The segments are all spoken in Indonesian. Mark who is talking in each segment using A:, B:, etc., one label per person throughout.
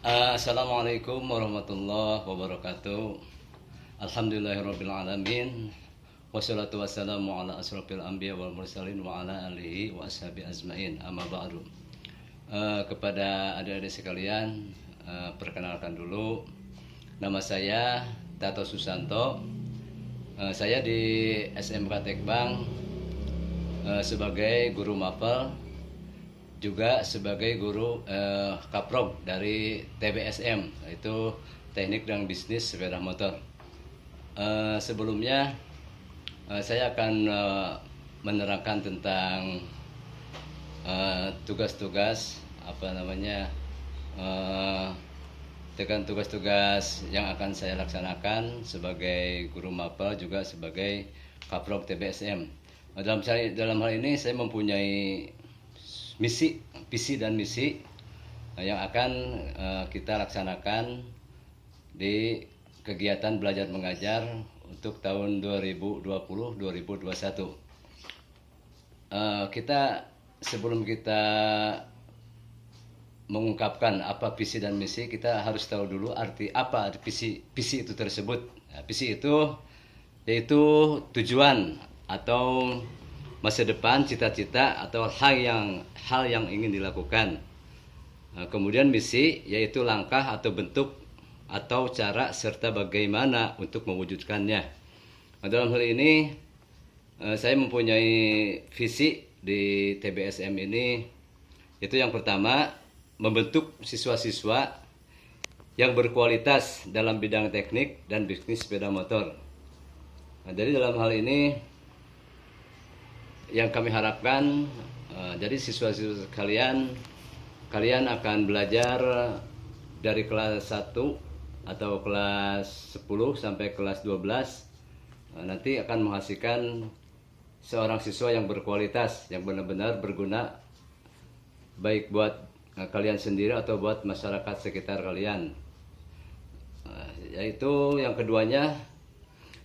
A: Assalamualaikum warahmatullahi wabarakatuh. Alhamdulillahirrabbilalamin. Wassalatu wassalamu ala asrafil anbiya wal mursalin wa ala alihi wa ashabi azmain. Amma ba'du. Kepada adik-adik sekalian, perkenalkan dulu. Nama saya Tato Susanto. Saya di SMK Tekbang sebagai guru mapel, juga sebagai guru kaprog dari TBSM, yaitu Teknik dan Bisnis Sepeda Motor. Sebelumnya saya akan menerangkan tentang tugas-tugas tugas-tugas yang akan saya laksanakan sebagai guru mapel, juga sebagai kaprog TBSM. Dalam hal ini saya mempunyai visi dan misi yang akan kita laksanakan di kegiatan belajar mengajar untuk tahun 2020-2021. Sebelum kita mengungkapkan apa visi dan misi, kita harus tahu dulu arti apa visi itu tersebut. Visi itu yaitu tujuan atau masa depan, cita-cita atau hal yang ingin dilakukan. Kemudian misi yaitu langkah atau bentuk atau cara serta bagaimana untuk mewujudkannya. Dalam hal ini saya mempunyai visi di TBSM ini, itu yang pertama, membentuk siswa-siswa yang berkualitas dalam bidang teknik dan bisnis sepeda motor. Jadi dalam hal ini yang kami harapkan, jadi siswa-siswa kalian akan belajar dari kelas 1 atau kelas 10 sampai kelas 12, nanti akan menghasilkan seorang siswa yang berkualitas, yang benar-benar berguna, baik buat kalian sendiri atau buat masyarakat sekitar kalian. Yaitu yang keduanya,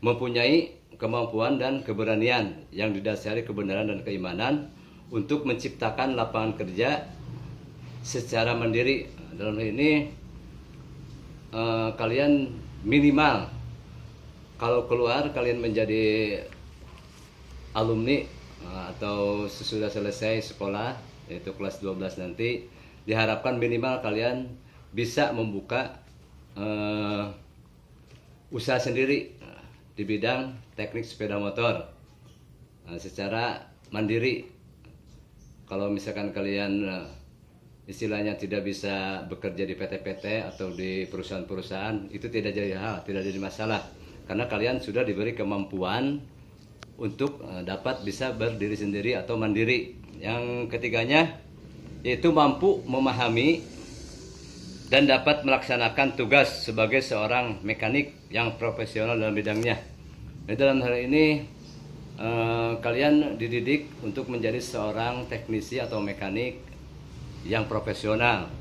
A: mempunyai kemampuan dan keberanian yang didasari kebenaran dan keimanan untuk menciptakan lapangan kerja secara mandiri. Dalam hal ini kalian minimal kalau keluar kalian menjadi alumni atau sesudah selesai sekolah, yaitu kelas 12 nanti, diharapkan minimal kalian bisa membuka usaha sendiri di bidang teknik sepeda motor secara mandiri. Kalau misalkan kalian istilahnya tidak bisa bekerja di PT-PT atau di perusahaan-perusahaan, itu tidak jadi masalah, karena kalian sudah diberi kemampuan untuk dapat bisa berdiri sendiri atau mandiri. Yang ketiganya yaitu mampu memahami dan dapat melaksanakan tugas sebagai seorang mekanik yang profesional dalam bidangnya. Dalam hal ini kalian dididik untuk menjadi seorang teknisi atau mekanik yang profesional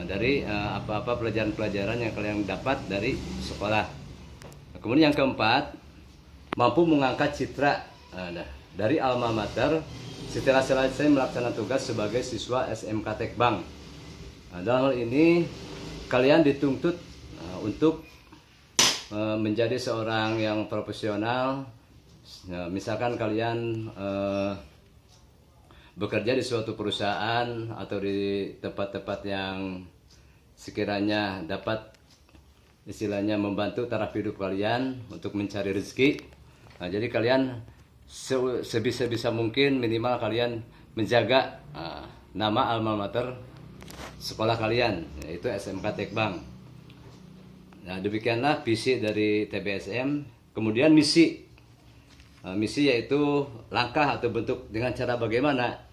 A: dari apa-apa pelajaran-pelajaran yang kalian dapat dari sekolah. Kemudian yang keempat, mampu mengangkat citra dari alma mater setelah selesai melaksanakan tugas sebagai siswa SMK Tekbang. Dalam hal ini kalian dituntut untuk menjadi seorang yang profesional. Misalkan kalian bekerja di suatu perusahaan atau di tempat-tempat yang sekiranya dapat istilahnya membantu taraf hidup kalian untuk mencari rezeki. Jadi kalian sebisa mungkin minimal kalian menjaga nama alma mater sekolah kalian, yaitu SMK Tekbang. Nah, demikianlah visi dari TBSM. Kemudian misi yaitu langkah atau bentuk dengan cara bagaimana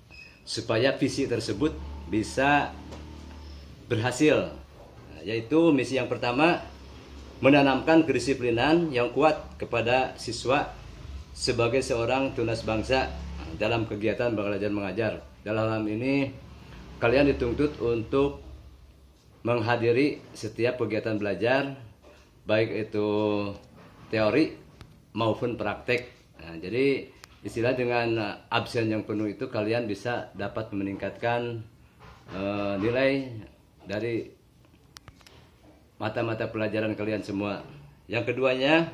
A: supaya visi tersebut bisa berhasil. Yaitu misi yang pertama, menanamkan kedisiplinan yang kuat kepada siswa sebagai seorang tunas bangsa dalam kegiatan belajar mengajar. Dalam hal ini kalian dituntut untuk menghadiri setiap kegiatan belajar, baik itu teori maupun praktek. Jadi istilah dengan absen yang penuh itu kalian bisa dapat meningkatkan nilai dari mata-mata pelajaran kalian semua. Yang keduanya,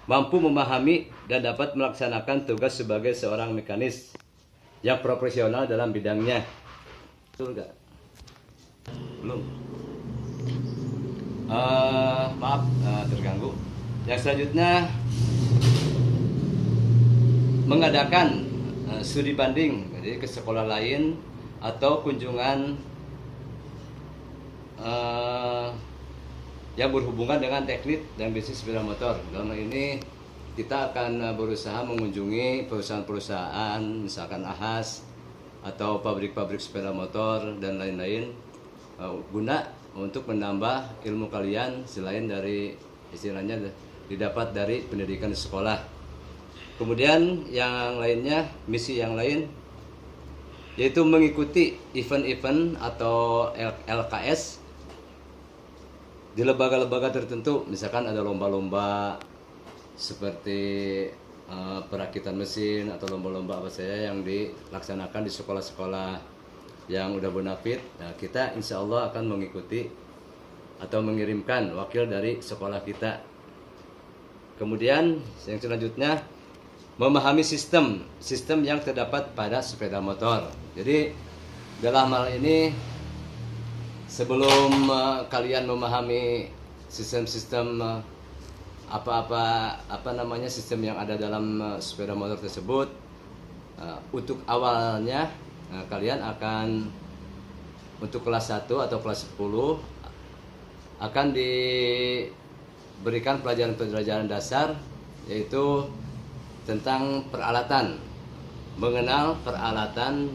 A: mampu memahami dan dapat melaksanakan tugas sebagai seorang mekanis yang profesional dalam bidangnya. Betul nggak? Belum. Maaf, terganggu. Yang selanjutnya, mengadakan studi banding jadi ke sekolah lain atau kunjungan yang berhubungan dengan teknik dan bisnis sepeda motor. Dalam hal ini kita akan berusaha mengunjungi perusahaan-perusahaan misalkan AHAS atau pabrik-pabrik sepeda motor dan lain-lain guna untuk menambah ilmu kalian selain dari istilahnya didapat dari pendidikan di sekolah. Kemudian yang lainnya, misi yang lain yaitu mengikuti event-event atau LKS di lembaga-lembaga tertentu, misalkan ada lomba-lomba seperti perakitan mesin atau lomba-lomba apa saja yang dilaksanakan di sekolah-sekolah yang udah bonafit. Nah, kita insya Allah akan mengikuti atau mengirimkan wakil dari sekolah kita. Kemudian yang selanjutnya, memahami sistem yang terdapat pada sepeda motor. Jadi dalam hal ini sebelum kalian memahami sistem-sistem sistem yang ada dalam sepeda motor tersebut, untuk awalnya kalian akan untuk kelas 1 atau kelas 10 akan diberikan pelajaran dasar yaitu tentang peralatan, mengenal peralatan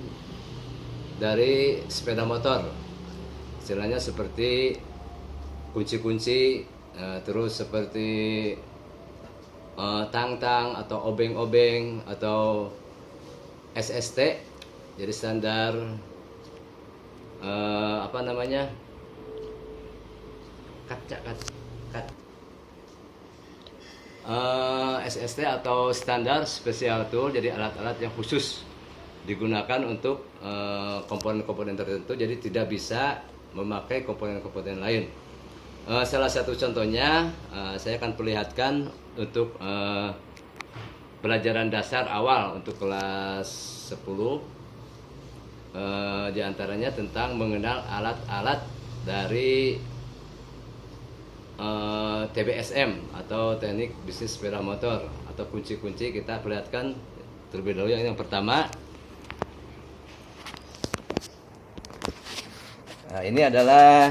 A: dari sepeda motor. Istilahnya seperti kunci-kunci, terus seperti tang-tang atau obeng-obeng atau SST, jadi standar SST atau standar special tool, jadi alat-alat yang khusus digunakan untuk komponen-komponen tertentu, jadi tidak bisa memakai komponen-komponen lain. Salah satu contohnya saya akan perlihatkan untuk pelajaran dasar awal untuk kelas 10, diantaranya tentang mengenal alat-alat dari TBSM atau teknik bisnis sepeda motor atau kunci-kunci. Kita perlihatkan terlebih dahulu yang pertama. Nah, ini adalah